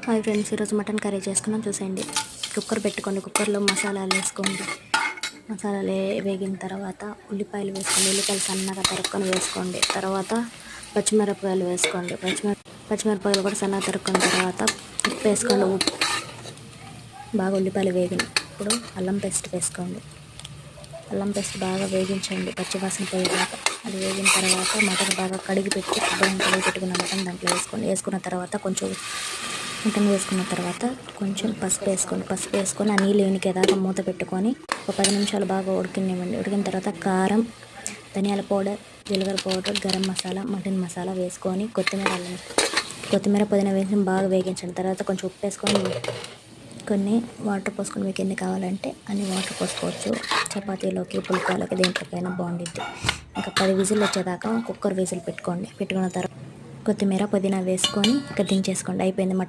Hi friends, ఈరోజు mutton curry చేసుకున్నాం చూసేయండి. కుక్కర్ పెట్టుకోండి. కుక్కర్లో మసాలాలు వేసుకోండి. మసాలాలు వేగిన తర్వాత ఉల్లిపాయలు వేసుకోండి. ఉల్లిపాయలు సన్నగా తరుక్కొని వేసుకోండి. తర్వాత పచ్చిమిరపకాయలు వేసుకోండి. పచ్చిమిరపకాయలు కూడా సన్నగా తరుక్కున్న తర్వాత ఉప్పు వేసుకోండి. బాగా ఉల్లిపాయలు వేగిన ఇప్పుడు అల్లం పేస్ట్ వేసుకోండి. అల్లం పేస్ట్ బాగా వేగించండి పచ్చివాసన పోయేదాకా. అది వేగిన తర్వాత మటన్ బాగా కడిగి పెట్టుకున్న మటన్ దాంట్లో వేసుకున్న తర్వాత కొంచెం పసుపు వేసుకొని ఆ నీళ్ళు ఎనికేదాకా మూత పెట్టుకొని ఒక 10 నిమిషాలు బాగా ఉడికినివ్వండి. ఉడికిన తర్వాత కారం, ధనియాల పౌడర్, జీలకర్ర పౌడర్, గరం మసాలా, మటన్ మసాలా వేసుకొని కొత్తిమీర పుదీనా వేసి బాగా వేగించండి. తర్వాత కొంచెం ఉప్పు వేసుకొని కొన్ని వాటర్ పోసుకొని మీకు ఎన్ని కావాలంటే అన్ని వాటర్ పోసుకోవచ్చు. చపాతీలోకి, పుల్కాలోకి, దేంట్లోకైనా బాగుండిద్ది. ఇంకా 10 విజిల్ వచ్చేదాకా కుక్కర్ విజిల్ పెట్టుకున్న తర్వాత కొత్తిమీర పుదీనా వేసుకొని ఇంకా దించేసుకోండి. అయిపోయింది మటన్.